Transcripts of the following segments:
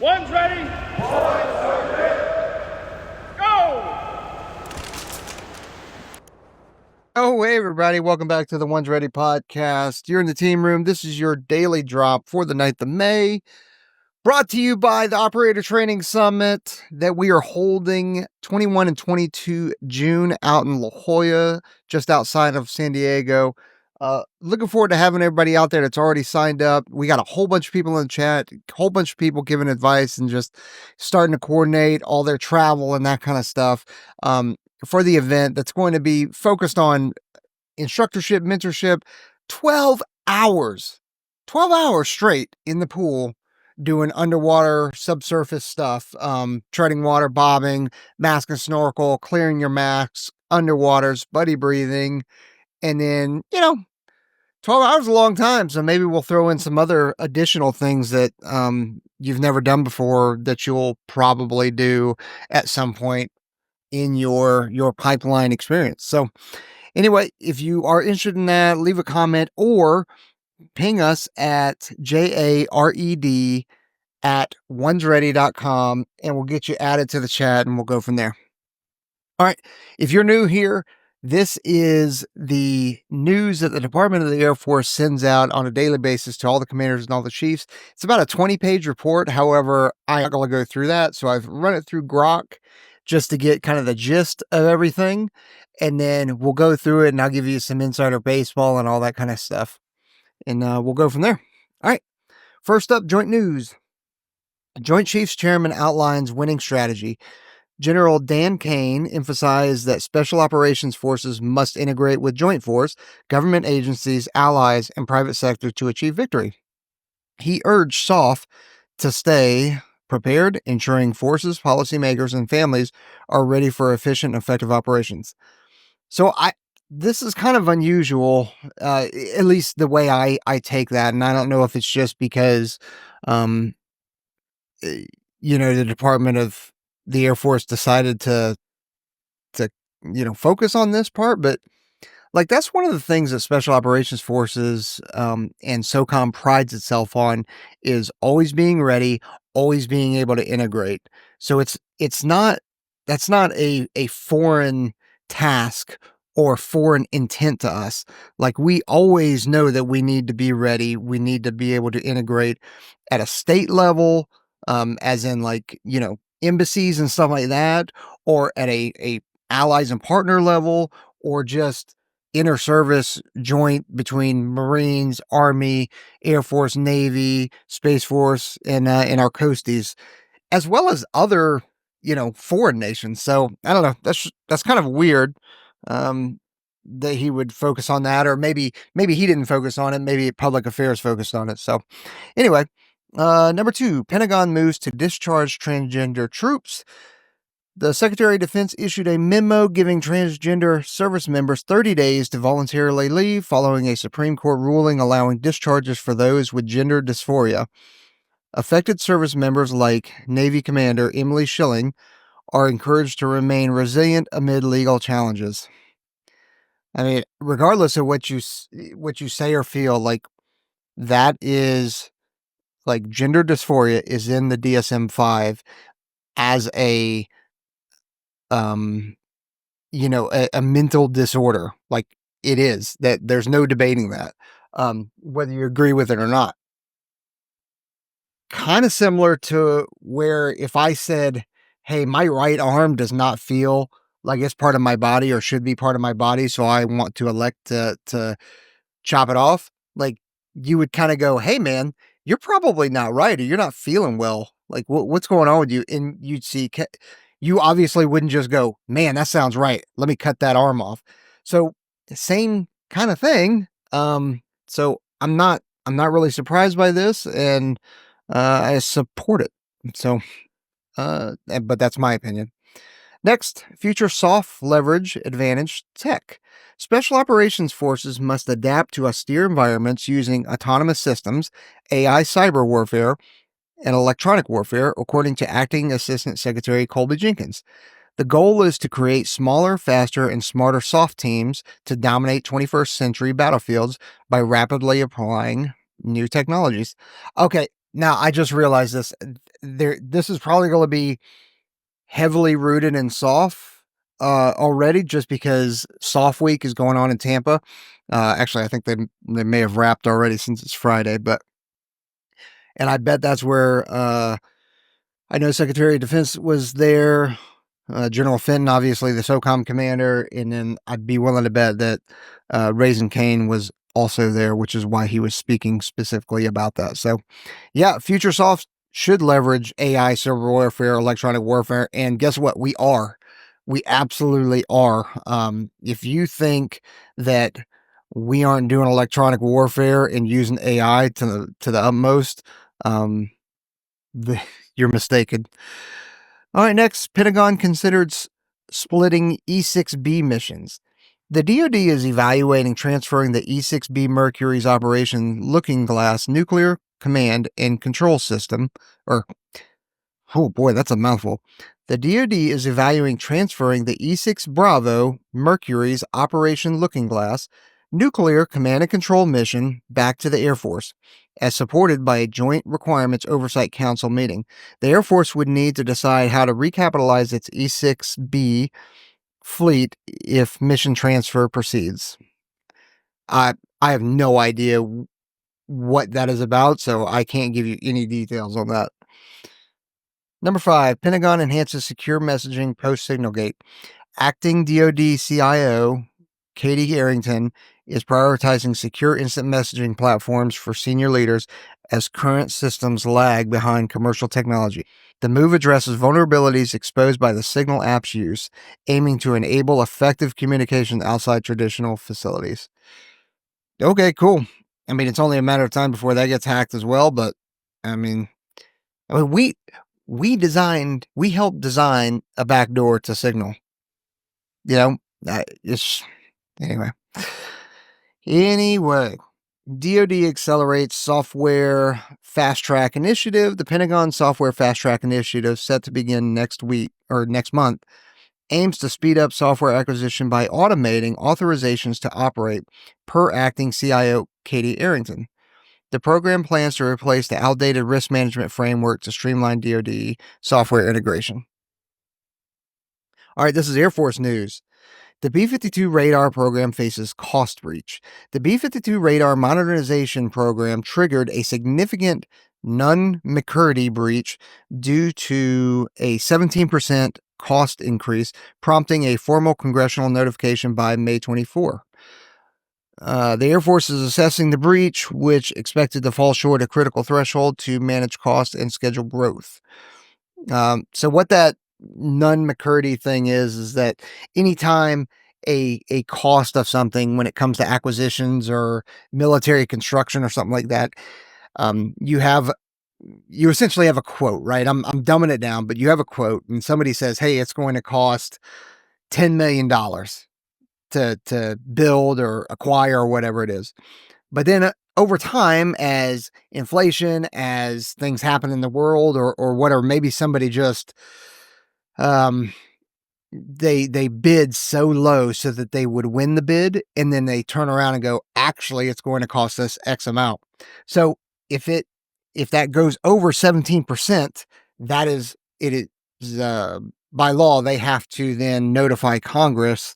One's ready. One's ready. Go! Oh, hey, everybody. Welcome back to the One's Ready podcast. You're in the team room. This is your daily drop for the 9th of May, brought to you by the Operator Training Summit that we are holding 21 and 22 June out in La Jolla, just outside of San Diego. Looking forward to having everybody out there that's already signed up. We got a whole bunch of people in the chat, a whole bunch of people giving advice and just starting to coordinate all their travel and that kind of stuff for the event that's going to be focused on instructorship, mentorship, 12 hours straight in the pool doing underwater subsurface stuff, treading water, bobbing, mask and snorkel, clearing your masks, underwaters, buddy breathing, and then, 12 hours is a long time, so maybe we'll throw in some other additional things that you've never done before that you'll probably do at some point in your pipeline experience. So anyway, if you are interested in that, leave a comment or ping us at jared@onesready.com and we'll get you added to the chat and we'll go from there. All right. If you're new here, this is the news that the Department of the Air Force sends out on a daily basis to all the commanders and all the chiefs. It's about a 20-page report. However, I'm not going to go through that. So I've run it through Grok just to get kind of the gist of everything. And then we'll go through it and I'll give you some insider baseball and all that kind of stuff. And we'll go from there. All right. First up, joint news. Joint Chiefs Chairman outlines winning strategy. General Dan Kane emphasized that Special Operations Forces must integrate with Joint Force, government agencies, allies, and private sector to achieve victory. He urged SOF to stay prepared, ensuring forces, policymakers, and families are ready for efficient and effective operations. So this is kind of unusual, at least the way I take that. And I don't know if it's just because, the Department of the Air Force decided to focus on this part, but like that's one of the things that Special Operations Forces and SOCOM prides itself on is always being ready, always being able to integrate. So that's not a foreign task or foreign intent to us. Like we always know that we need to be ready. We need to be able to integrate at a state level, as in embassies and stuff like that, or at a allies and partner level, or just inter-service joint between Marines, Army, Air Force, Navy, Space Force, and our coasties, as well as other, foreign nations. So I don't know. That's kind of weird that he would focus on that, or maybe he didn't focus on it. Maybe public affairs focused on it. So anyway, number 2, Pentagon moves to discharge transgender troops. The Secretary of Defense issued a memo giving transgender service members 30 days to voluntarily leave following a Supreme Court ruling allowing discharges for those with gender dysphoria. Affected service members like Navy Commander Emily Schilling are encouraged to remain resilient amid legal challenges. I mean, regardless of what you say or feel, like that is like gender dysphoria is in the DSM-5 as a mental disorder. Like it is, that there's no debating that, whether you agree with it or not. Kind of similar to where if I said, hey, my right arm does not feel like it's part of my body or should be part of my body, so I want to elect to chop it off. Like you would kind of go, hey man, you're probably not right, or you're not feeling well. Like what's going on with you? And you'd see, you obviously wouldn't just go, man, that sounds right, let me cut that arm off. So same kind of thing. So I'm not really surprised by this, and I support it. So, but that's my opinion. Next, future soft leverage advantage tech. Special Operations Forces must adapt to austere environments using autonomous systems, AI cyber warfare, and electronic warfare, according to Acting Assistant Secretary Colby Jenkins. The goal is to create smaller, faster, and smarter soft teams to dominate 21st century battlefields by rapidly applying new technologies. Okay, Now I just realized this. This is probably going to be heavily rooted in SOF already, just because SOF Week is going on in Tampa. Actually, I think they may have wrapped already since it's Friday, and I bet that's where I know Secretary of Defense was there. General Fenton, obviously the SOCOM commander, and then I'd be willing to bet that Raising Cane was also there, which is why he was speaking specifically about that. So, yeah, Future Soft should leverage AI, cyber warfare, electronic warfare, and guess what? We are. We absolutely are. If you think that we aren't doing electronic warfare and using AI to the utmost, um, you're mistaken. All right, next, Pentagon considered splitting E-6B missions. The DoD is evaluating transferring the E-6B Mercury's Operation Looking Glass Nuclear Command and Control System, or, oh boy, that's a mouthful. The DoD is evaluating transferring the E-6 Bravo Mercury's Operation Looking Glass Nuclear Command and Control mission back to the Air Force, as supported by a Joint Requirements Oversight Council meeting. The Air Force would need to decide how to recapitalize its E-6B fleet if mission transfer proceeds. I have no idea what that is about, so I can't give you any details on that. Number 5, Pentagon enhances secure messaging post-SignalGate. Acting DoD CIO Katie Arrington is prioritizing secure instant messaging platforms for senior leaders as current systems lag behind commercial technology. The move addresses vulnerabilities exposed by the Signal app's use, aiming to enable effective communication outside traditional facilities. Okay, cool. I mean, it's only a matter of time before that gets hacked as well, but I mean, we helped design a backdoor to Signal. You know, it's anyway. Anyway, DoD accelerates software fast track initiative. The Pentagon software fast track initiative, set to begin next week or next month, aims to speed up software acquisition by automating authorizations to operate per acting CIO Katie Arrington. The program plans to replace the outdated risk management framework to streamline DoD software integration. All right, this is Air Force news. The B-52 radar program faces cost breach. The B-52 radar modernization program triggered a significant Nunn-McCurdy breach due to a 17% cost increase, prompting a formal congressional notification by May 24. The Air Force is assessing the breach, which expected to fall short of critical threshold to manage cost and schedule growth. So what that Nunn-McCurdy thing is that anytime a cost of something, when it comes to acquisitions or military construction or something like that, you essentially have a quote, right? I'm dumbing it down, but you have a quote, and somebody says, "Hey, it's going to cost $10 million to build or acquire or whatever it is." But then over time, as inflation, as things happen in the world or whatever, maybe somebody just um they bid so low so that they would win the bid, and then they turn around and go, actually it's going to cost us X amount. So if that goes over 17%, that is it is by law they have to then notify Congress,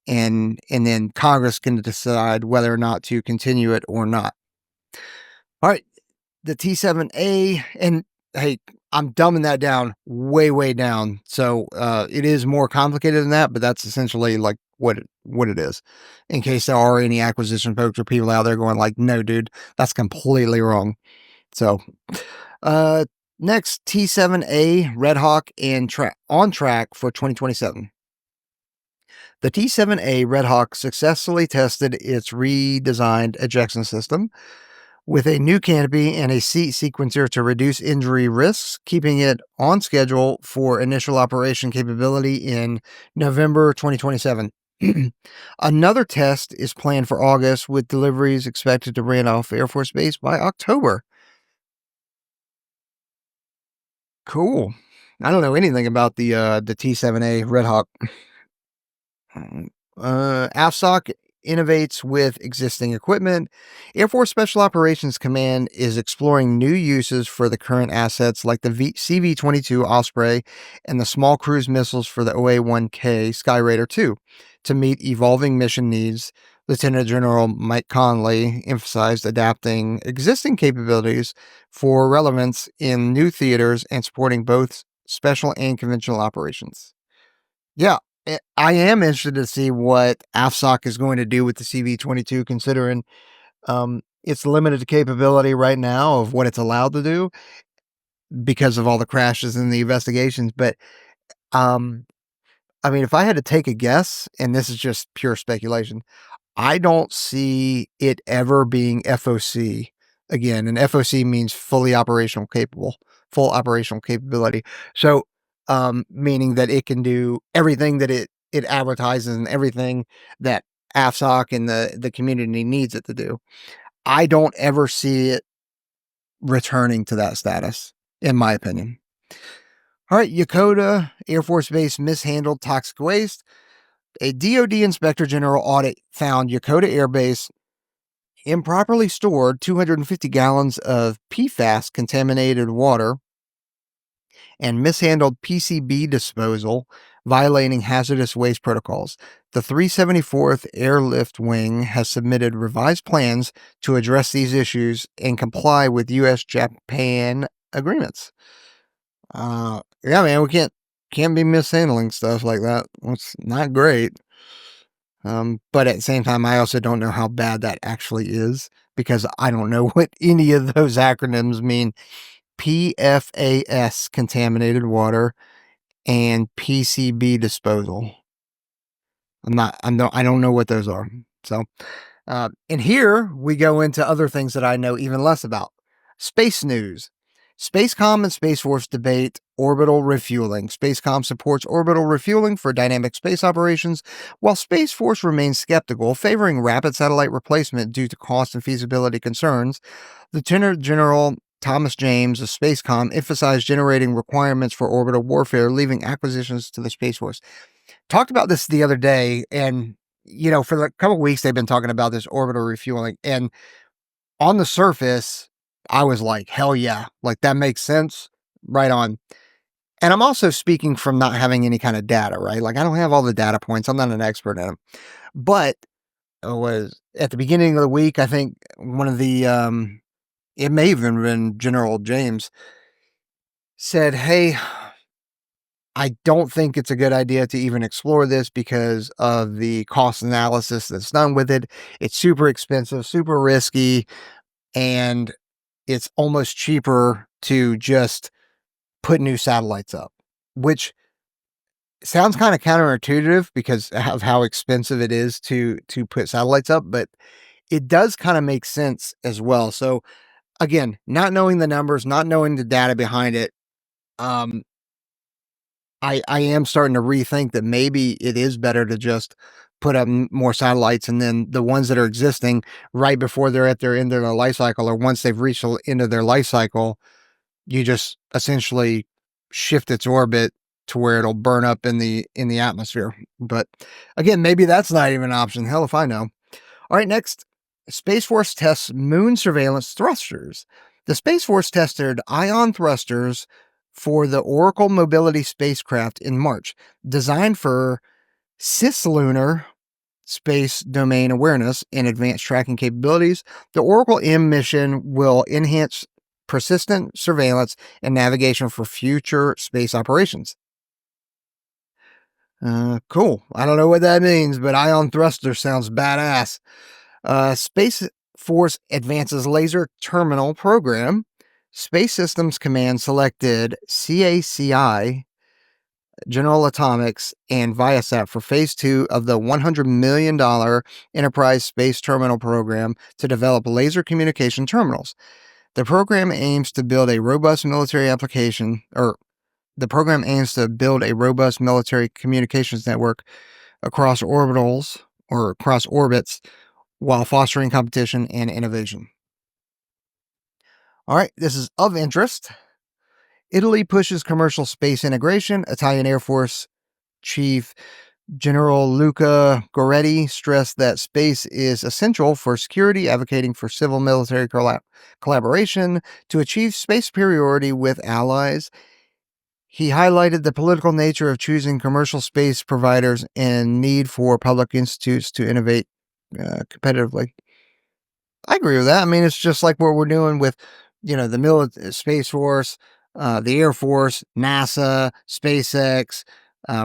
and then Congress can decide whether or not to continue it or not. All right, the T-7A, and hey, I'm dumbing that down way down. So it is more complicated than that, but that's essentially like what it is. In case there are any acquisition folks or people out there going like, no, dude, that's completely wrong. So next, T-7A Red Hawk and on track for 2027. The T-7A Red Hawk successfully tested its redesigned ejection system with a new canopy and a seat sequencer to reduce injury risks, keeping it on schedule for initial operation capability in November 2027. Another test is planned for August, with deliveries expected to Randolph Air Force Base by October. Cool. I don't know anything about the T-7A Red Hawk. AFSOC innovates with existing equipment. Air Force Special Operations Command is exploring new uses for the current assets like the CV-22 Osprey and the small cruise missiles for the OA-1K Skyraider 2 to meet evolving mission needs. Lieutenant General Mike Conley emphasized adapting existing capabilities for relevance in new theaters and supporting both special and conventional operations. Yeah, I am interested to see what AFSOC is going to do with the CV-22, considering its limited capability right now of what it's allowed to do because of all the crashes and the investigations. But I mean, if I had to take a guess, and this is just pure speculation, I don't see it ever being FOC again. And FOC means fully operational capable, full operational capability. So, meaning that it can do everything that it advertises and everything that AFSOC and the community needs it to do. I don't ever see it returning to that status, in my opinion. All right, Yakota Air Force Base mishandled toxic waste. A DoD Inspector General audit found Yakota Air Base improperly stored 250 gallons of PFAS contaminated water and mishandled PCB disposal, violating hazardous waste protocols. The 374th Airlift Wing has submitted revised plans to address these issues and comply with U.S.-Japan agreements. Yeah, man, we can't be mishandling stuff like that. It's not great. But at the same time, I also don't know how bad that actually is because I don't know what any of those acronyms mean. PFAS, contaminated water, and PCB disposal. I don't know what those are. So, and here we go into other things that I know even less about. Space news. Spacecom and Space Force debate orbital refueling. Spacecom supports orbital refueling for dynamic space operations, while Space Force remains skeptical, favoring rapid satellite replacement due to cost and feasibility concerns. Lieutenant General Thomas James of Spacecom emphasized generating requirements for orbital warfare, leaving acquisitions to the Space Force. Talked about this the other day, and for a couple of weeks they've been talking about this orbital refueling, and on the surface, I was like, hell yeah, like that makes sense. Right on. And I'm also speaking from not having any kind of data, right? Like I don't have all the data points. I'm not an expert in them. But it was at the beginning of the week, I think one of the it may have even been General James said, hey, I don't think it's a good idea to even explore this because of the cost analysis that's done with it. It's super expensive, super risky, and it's almost cheaper to just put new satellites up, which sounds kind of counterintuitive because of how expensive it is to put satellites up, but it does kind of make sense as well. So again, not knowing the numbers, not knowing the data behind it, I am starting to rethink that maybe it is better to just put up more satellites, and then the ones that are existing right before they're at their end of their life cycle, or once they've reached the end of their life cycle, you just essentially shift its orbit to where it'll burn up in the atmosphere. But again, maybe that's not even an option. Hell if I know. All right, next, Space Force tests moon surveillance thrusters. The Space Force tested ion thrusters for the Oracle Mobility spacecraft in March, designed for cislunar space domain awareness and advanced tracking capabilities. The Oracle M mission will enhance persistent surveillance and navigation for future space operations. Cool. I don't know what that means, but ion thruster sounds badass. Space Force advances laser terminal program. Space Systems Command selected CACI, General Atomics, and Viasat for Phase 2 of the $100 million Enterprise Space Terminal Program to develop laser communication terminals. The program aims to build a robust military communications network across orbits while fostering competition and innovation. All right, this is of interest. Italy pushes commercial space integration. Italian Air Force Chief General Luca Goretti stressed that space is essential for security, advocating for civil-military collaboration to achieve space superiority with allies. He highlighted the political nature of choosing commercial space providers and need for public institutes to innovate competitively. I agree with that. I mean, it's just like what we're doing with, the military, Space Force, the Air Force, NASA, SpaceX,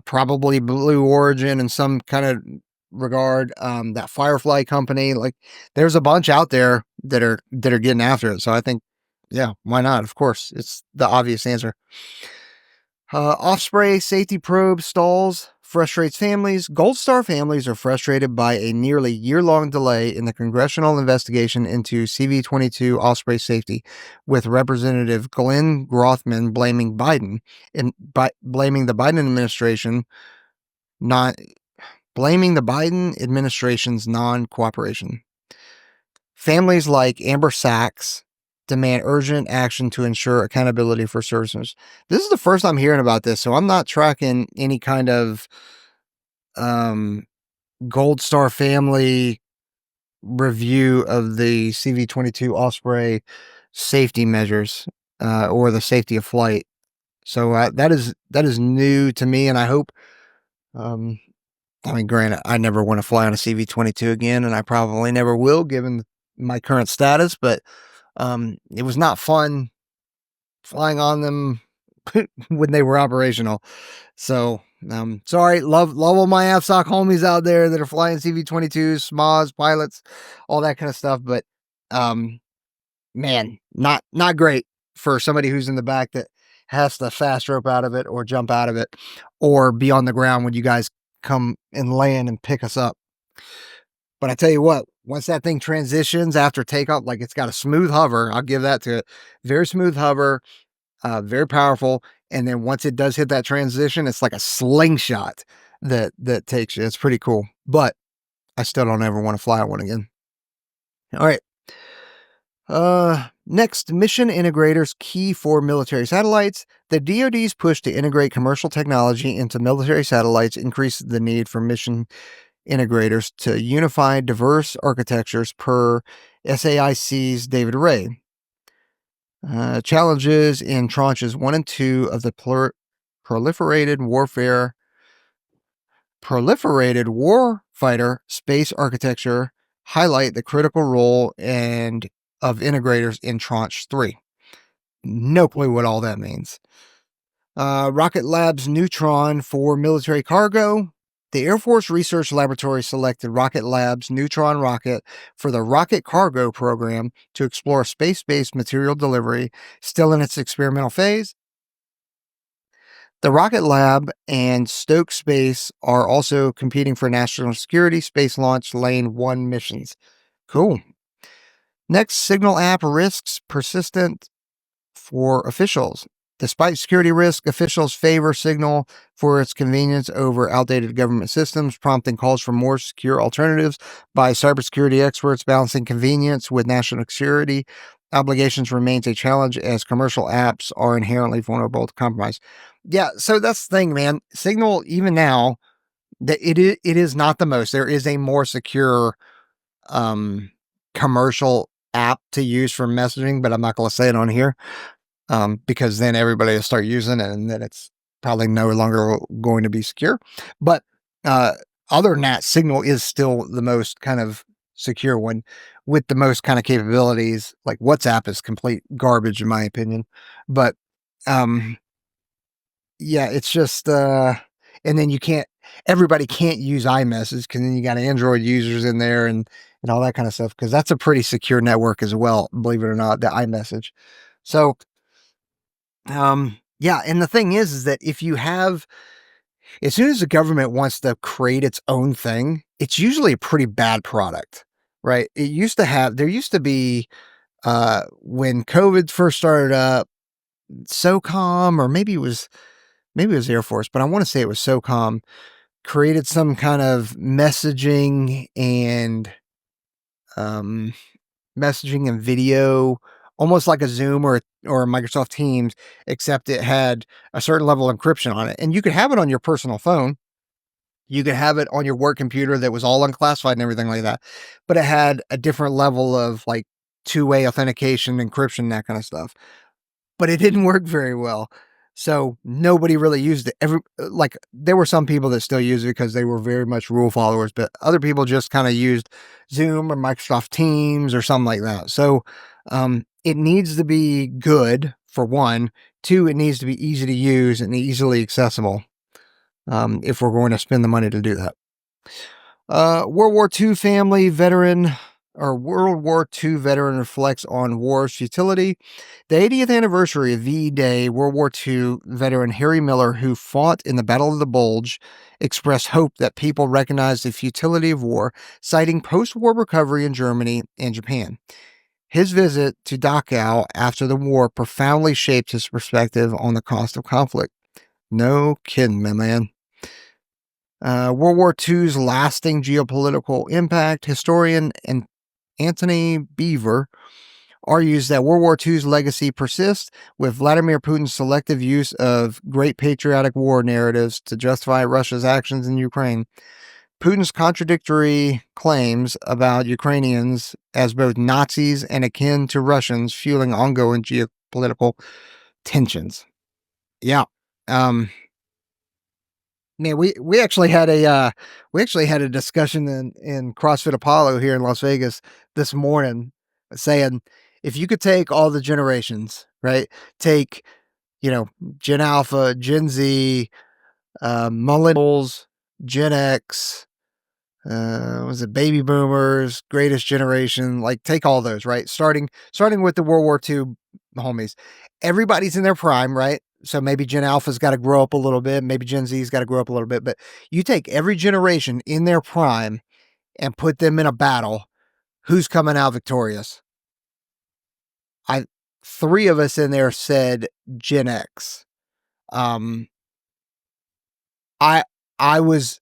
probably Blue Origin in some kind of regard. That Firefly company, like, there's a bunch out there that are getting after it. So I think, yeah, why not? Of course, it's the obvious answer. Osprey safety probe stalls, frustrates families. Gold Star families are frustrated by a nearly year-long delay in the congressional investigation into CV-22 Osprey safety, with Representative Glenn Grothman blaming blaming the Biden administration not blaming the Biden administration's non-cooperation. Families like Amber Sachs demand urgent action to ensure accountability for services. This is the first I'm hearing about this, so I'm not tracking any kind of Gold Star family review of the CV-22 Osprey safety measures or the safety of flight. So that is new to me, and I hope. I mean, granted, I never want to fly on a CV-22 again, and I probably never will, given my current status. But it was not fun flying on them when they were operational. So, sorry, love all my AFSOC homies out there that are flying CV-22s, SMAs, pilots, all that kind of stuff. But, man, not great for somebody who's in the back that has to fast rope out of it or jump out of it or be on the ground when you guys come and land and pick us up. But I tell you what, once that thing transitions after takeoff, like, it's got a smooth hover, I'll give that to it. Very smooth hover, very powerful. And then once it does hit that transition, it's like a slingshot that takes you. It's pretty cool. But I still don't ever want to fly one again. All right. Next, mission integrators key for military satellites. The DoD's push to integrate commercial technology into military satellites increases the need for mission integrators to unify diverse architectures per SAIC's David Ray. Challenges in tranches 1 and 2 of the proliferated warfighter space architecture highlight the critical role of integrators in tranche 3. No clue what all that means. Rocket Lab's Neutron for military cargo. The Air Force Research Laboratory selected Rocket Lab's Neutron rocket for the Rocket Cargo program to explore space-based material delivery, still in its experimental phase. The Rocket Lab and Stoke Space are also competing for national security Space Launch Lane 1 missions. Cool. Next, Signal app risks persistent for officials. Despite security risk, officials favor Signal for its convenience over outdated government systems, prompting calls for more secure alternatives by cybersecurity experts. Balancing convenience with national security obligations remains a challenge as commercial apps are inherently vulnerable to compromise. Yeah, so that's the thing, man. Signal, even now, that it is not the most. There is a more secure commercial app to use for messaging, but I'm not going to say it on here. Because then everybody will start using it and then it's probably no longer going to be secure. But other than that, Signal is still the most kind of secure one with the most kind of capabilities. Like WhatsApp is complete garbage in my opinion. But yeah, it's just and then everybody can't use iMessage because then you got Android users in there and all that kind of stuff, because that's a pretty secure network as well, believe it or not, the iMessage. So yeah, and the thing is that if you have, as soon as the government wants to create its own thing, it's usually a pretty bad product, right? There used to be, when COVID first started up, SOCOM, or maybe it was Air Force, but I want to say it was SOCOM, created some kind of messaging and video, almost like a Zoom or Microsoft Teams, except it had a certain level of encryption on it. And you could have it on your personal phone, You could have it on your work computer that was all unclassified and everything like that, but it had a different level of like two-way authentication, encryption, that kind of stuff. But it didn't work very well. So nobody really used it. There were some people that still used it because they were very much rule followers, but other people just kind of used Zoom or Microsoft Teams or something like that. So it needs to be good for one. Two, it needs to be easy to use and easily accessible if we're going to spend the money to do that. World War II family veteran or World War II veteran reflects on war's futility. The 80th anniversary of VE Day, World War II veteran Harry Miller, who fought in the Battle of the Bulge, expressed hope that people recognize the futility of war, citing post-war recovery in Germany and Japan. His visit to Dachau after the war profoundly shaped his perspective on the cost of conflict. No kidding, my man. World War II's lasting geopolitical impact. Historian and Anthony Beaver argues that World War II's legacy persists, with Vladimir Putin's selective use of great patriotic war narratives to justify Russia's actions in Ukraine. Putin's contradictory claims about Ukrainians as both Nazis and akin to Russians, fueling ongoing geopolitical tensions. Yeah. Man, we actually had a discussion in CrossFit Apollo here in Las Vegas this morning, saying if you could take all the generations, right? Take, Gen Alpha, Gen Z, millennials, Gen X, was it baby boomers, greatest generation, like take all those, right? Starting with the World War II homies. Everybody's in their prime, right? So maybe Gen Alpha's got to grow up a little bit, maybe Gen Z's got to grow up a little bit, but you take every generation in their prime and put them in a battle, who's coming out victorious? Three of us in there said Gen X. I was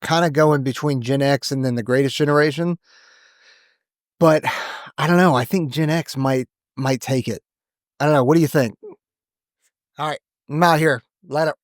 kind of going between Gen X and then the greatest generation, but I don't know. I think Gen X might take it. I don't know. What do you think? All right, I'm out here. Let it.